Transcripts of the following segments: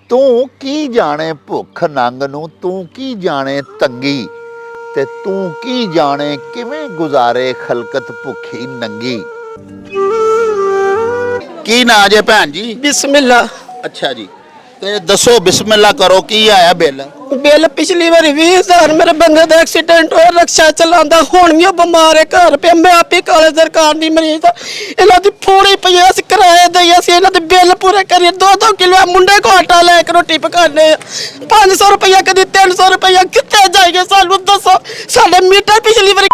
तू की जाने भुख नंग नूं, तू की जाने तंगी, ते तू की जाने किवें गुजारे खलकत भुखी नंगी। की ना जे भैन जी? बिस्मिल्ला। अच्छा जी, ते दसो बिस्मिल्ला करो, की आया बिल? बिल पिछली बारी 20,000 मेरे बंदे का एक्सीडेंट होया, रक्षा चलांदा हुण भी बीमार है, घर पे मैं आप ही काले सरकार दी मरीज हाँ। इन्हां दी पूरी पई अस किराए दई, अस इन्हां दे बिल पूरे करिए। 2-2 किलो मुंडे को आटा लेके रोटी पकाने, 500 रुपया कदी 300 रुपया कित्थे जाइए सानू दसो। साडे मीटर पिछली बारी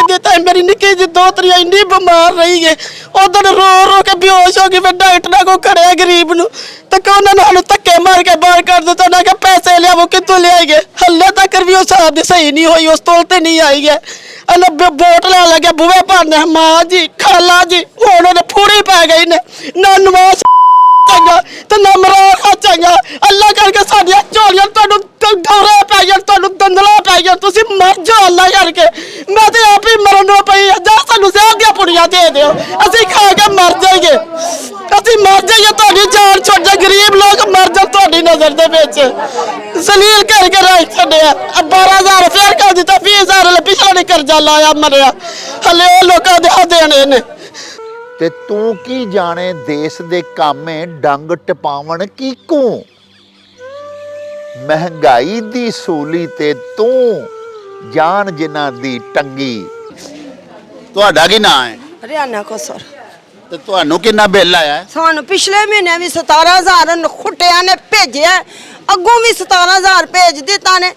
देता है, मेरी निक्की जी दोतरी इन्नी बीमार रही है, उधर रो रो के बेहोश हो गई। मैं डॉक्टर को खड़े गरीब नूं तो उन्होंने धक्के मार के बाहर कर दिता। उन्हें कहा पैसे लिया, वो कितों ले आएंगे? हल्ले तक भी उस हिसाब की सही नहीं हुई, उस तौल ते नहीं आई है। वोट ला लगे बुए भरने, माँ जी खाला जी उन्होंने फूड़ी पै गई ने, ना नवाज चंगा तो ना मराना चंगा। अल्लाह करके साडियां झोलियां तुहानू डोरे पै जाण, तुहानू दंदला पै जाण, तुसीं मर जाओ अल्लाह करके। मैं तो आप ही मरन पई जा, सानू जहर दियां पुड़ियां दे दिओ, असीं खा के मर जाइए, असीं मर जाइए, तुहाडी जान छुट जाए, गरीब लोग मर जाण तुहाडी नज़र दे विच। जलील करके रख छड्डिया, 12,000 फेर कर दित्ता, 20,000 वाले पिछला नहीं कर्जा लाया मरिया, हले वो लोकां दे देने ने। ते तू की जाने देश दे कामे डंग टपावन की कू, महंगाई दी सूली ते तू जान जिन्हां दी टंगी। तुहाडा की नाम है? हरियाणा को सर। ते तुहानू किन्ना बिल आया है? सानू पिछले महीने भी 17,000 खुटिया ने भेजे, अगों भी 17,000 भेज दिता ने।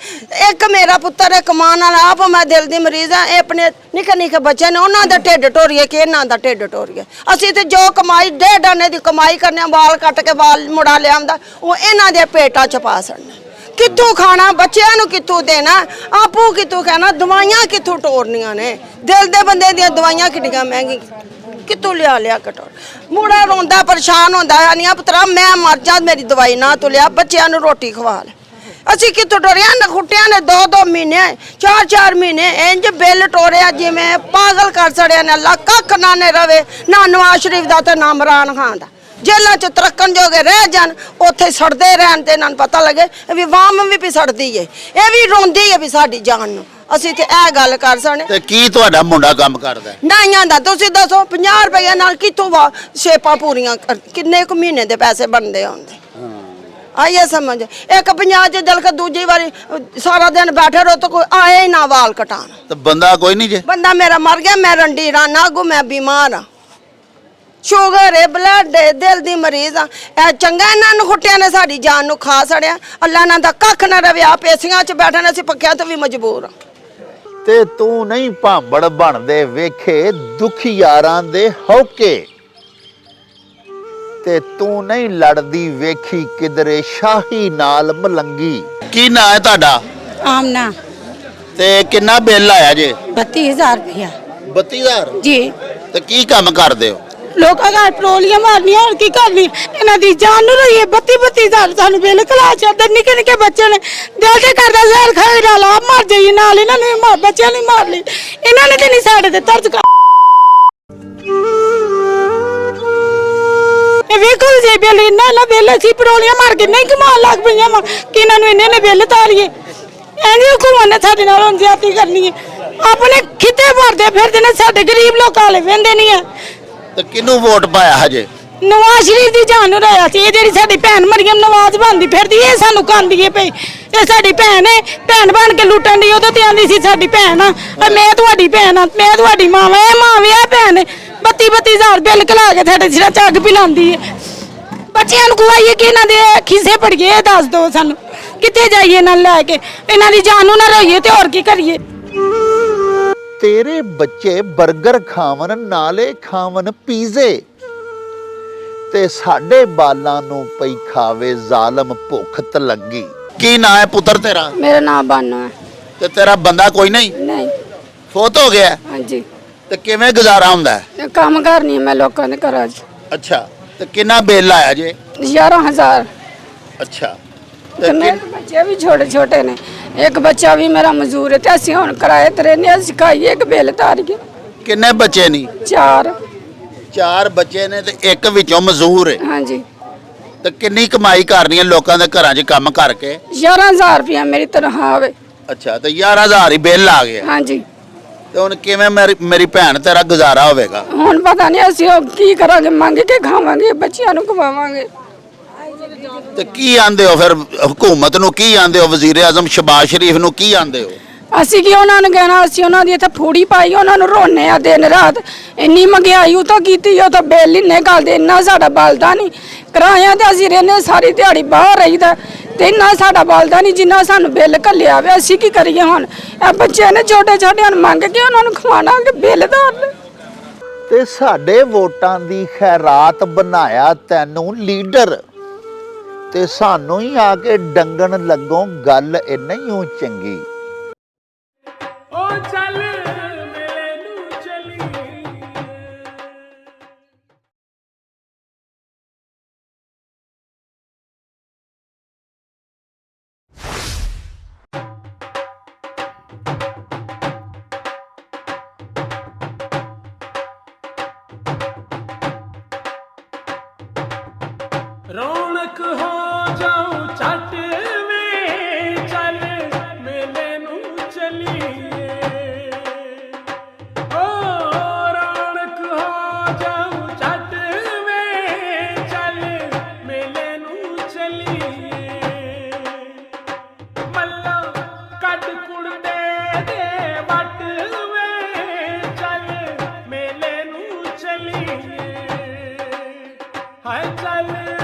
एक मेरा पुत्र एक मां नाल आप, मैं दिल दी मरीज हाँ, अपने निक्के निक्के बच्चे ने, उन्हों का ढिड टोरीए कि इन्हों का ढिड टोरीए। असीं ते जो कमाई 1.5 आने की कमाई करने, बाल कट के बाल मुड़ा लिया वो इन्हों के पेटा च पा छड़ना। कितों खाना बच्चों नूं, कितों देना, आपू कितों कहना, दवाइयां कितों टोरनियां ने। दिल दे बंदे दी दवाइयां कितनियां महंगी कितों लिया कटोर। मुड़ा रोंदा परेशान होंदा है, नहीं पुत्रा मैं मर जा, मेरी दवाई ना तू लिया, बच्चों नूं रोटी खवा ले। असी कितों टोरिया न खुटिया ने 2-2 महीने 4-4 महीने इंज बिल टोरिया जिवें पागल कर छड़िया ने। अल्लाह कख ना ने रवे, ना नवाज शरीफ दा ते ना इमरान खान दा। जेलों च तरक्कन जोगे रह जान, उत्थे सड़ते रहन ते इन्हां पता लगे भी वाम भी सड़दी है, ये भी रोंदी है भी साडी जान नूं। असीं ते ए गल कर सकने। ते की तुहाडा मुंडा काम करदा है? नाइयां दा तुसीं दसो, 50 रुपये नाल कित्थों शेपां पूरियां किन्ने कु महीने दे पैसे बनदे होंदे? आइए समझ। एक 50 च दिल के दूजी बारी सारा दिन बैठे रहो तो कोई आए ही ना वाल कटान। तो बंदा कोई नहीं जे? बंदा मेरा मर गया, मैं रंडी राना, अगू मैं बीमार हाँ, शुगर है, ब्लड है, दिल दी मरीज हाँ। चंगा इन्होंने खुटिया ने साड़ी जान नूं खा छड़िया। अल्लाह इन्हां दा कख ना रवे, आप एसियां च बैठे, असीं पक्कियां तो भी मजबूर हाँ। ते तू नहीं भांबड़ बनदे वेखे दुखियारां दे हौके, ते तू नहीं लड़दी वेखी किधरे शाही नाल मलंगी। की ना है तुहाडा? आमना। ते किन्ना बिल आया जे? 32,000 रुपया। 32,000 जी। ते की काम करदे हो? लोगों का पेट्रोलियां मारनी और की करनी, इन्हां दी जान नूं रही है। 32,000 सानू बिल कला छड्डे, निक्के निक्के बच्चे ने दिल ते करदा जहर खाए नाल आप मर जाइए, नाल इन्हां ने मार बच्चियां ने मार ली, इन्हां ने ते नहीं साडे ते तरस कर। वेखो जे बिल इन्ना ना बिल असीं पेट्रोलियां मार के नहीं कमान लग पईयां वा कि इन्हां नूं इन्ने ने बिल तारीए। एनी हुकूमत ने साडे नाल हुण ज्यादती करनी है, अपने खिते भरदे फिरदे ने, साडे गरीब लोकां वाले वेंदे नहीं है। ते किनू वोट पाया हजे? नवाज शरीफ दी जान रहा सी, जेहड़ी साडी भैन मरियम नवाज बनदी फिरदी, ये सानू कांदी है पई, ये साडी भैन है, भैन बन के लुटन दी, ओदे ते आंदी सी साडी भैन आ, मैं तुहाडी भैन आ, मैं तुहाडी मां वा, ए मां वे आ भैन है। 32,000 बिल कला के साडे सिरा झग पिलांदी है। बच्चियां नूं खुआइए कि इन्हां दे खिसे पड़िए, दस दो सानू कित्थे जाइए इन्हां नूं लैके, इन्हां दी जान नूं ना रोइए ते होर की करिए। तेरे बच्चे बर्गर खावन नाले खावन पीजे, ते साडे बालां नूं पई खावे जालम भुख तलंगी। की ना है पुत्र तेरा? मेरा नाम बानो है। ते तेरा बंदा कोई नहीं? नहीं। फोत हो गया? हाँ जी। ते किवें गुजारा हुंदा है? काम करनी है मैं लोगों के घरां च। अच्छा, ते किन्ना बिल आया जे? 11,000। अच्छा, ते मेरे बच्चे भी छोटे छोटे ने, एक बच्चा भी मेरा मजदूर है, ते असीं हुण किराए ते रहने, असीं खाइए एक बिल तारिए। किन्ने बच्चे नहीं? 4। 4 बच्चे ने ते एक विचों मजदूर है। हाँ जी। ਤੇ ਕਿੰਨੀ ਕਮਾਈ ਕਰਨੀ ਹੈ ਲੋਕਾਂ ਦੇ ਘਰਾਂ 'ਚ ਕੰਮ ਕਰਕੇ? 11,000 ਰੁਪਇਆ ਮੇਰੀ ਤਨਖਾਹ ਵੇ। ਅੱਛਾ, ਤੇ 11,000 ਹੀ ਬਿੱਲ ਆ ਗਿਆ। ਹਾਂਜੀ, ਤੇ ਹੁਣ ਕਿਵੇਂ ਮੇਰੀ ਭੈਣ ਤੇਰਾ ਗੁਜ਼ਾਰਾ ਹੋਵੇਗਾ? ਹੁਣ ਪਤਾ ਨਹੀਂ ਅਸੀਂ ਉਹ ਕੀ ਕਰਾਂਗੇ, ਮੰਗ ਕੇ ਖਾਵਾਂਗੇ, ਬੱਚਿਆਂ ਨੂੰ ਖਵਾਵਾਂਗੇ। ਤੇ ਕੀ ਆਂਦੇ ਹੋ ਫਿਰ ਹਕੂਮਤ ਨੂੰ, ਕੀ ਆਂਦੇ ਹੋ ਵਜ਼ੀਰ ਆਜ਼ਮ ਸ਼ਬਾਜ਼ ਸ਼ਰੀਫ ਨੂੰ, ਕੀ ਆਂਦੇ ਹੋ? ਅਸੀਂ ਕੀ ਉਹਨਾਂ ਨੂੰ ਕਹਿਣਾ, ਅਸੀਂ ਉਹਨਾਂ ਦੀ ਇੱਥੇ ਫੂੜੀ ਪਾਈ, ਉਹਨਾਂ ਨੂੰ ਰੋਨੇ ਆ ਦਿਨ ਰਾਤ। ਇੰਨੀ ਮਹਿੰਗਾਈ ਉਹ ਤਾਂ ਕੀਤੀ, ਉਹ ਤਾਂ ਬਿੱਲ ਹੀ ਨਿਕਲਦੇ, ਇੰਨਾ ਸਾਡਾ ਬਲਦਾ ਨਹੀਂ। ਕਿਰਾਇਆ ਤੇ ਅਸੀਂ ਰਹਿੰਦੇ ਸਾਰੀ ਦਿਹਾੜੀ ਬਾਹਰ ਰਹੀਦਾ, ਤੇ ਇੰਨਾ ਸਾਡਾ ਬਲਦਾ ਨਹੀਂ ਜਿੰਨਾ ਸਾਨੂੰ ਬਿੱਲ ਘੱਲਿਆ ਵੇ। ਅਸੀਂ ਕੀ ਕਰੀਏ ਹੁਣ? ਇਹ ਬੱਚੇ ਨੇ ਛੋਟੇ ਛੋਟਿਆਂ ਨੂੰ ਮੰਗ ਕੇ ਉਹਨਾਂ ਨੂੰ ਖਵਾਉਣਾ ਕਿ ਬਿੱਲਦਾਰ। ਤੇ ਸਾਡੇ ਵੋਟਾਂ ਦੀ ਖੈਰਾਤ ਬਣਾਇਆ ਤੈਨੂੰ ਲੀਡਰ, ਤੇ ਸਾਨੂੰ ਹੀ ਆ ਕੇ ਡੰਗਣ ਲੱਗੋਂ ਗੱਲ ਇਹ ਨਹੀਂ ਚੰਗੀ। ਉਹ ਚੱਲ ਮੇਲੇ ਨੂੰ ਚਲੀ। ਰੌਣਕ ਹੋ ਜਾਊ ਛੱਟ ਵੇ, ਚੱਲ ਮੇਲੇ ਨੂੰ ਚਲੀਏ। ਓ ਰੌਣਕ ਹੋ ਜਾਊ ਛੱਟ ਵੇ, ਚੱਲ ਮੇਲੇ ਨੂੰ ਚਲੀਏ। ਮੱਲਾ ਕੱਢ ਕੁੜਦੇ ਦੇ ਵੱਟ ਵੇ, ਚੱਲ ਮੇਲੇ ਨੂੰ ਚਲੀਏ। ਹਾਏ ਚੱਲ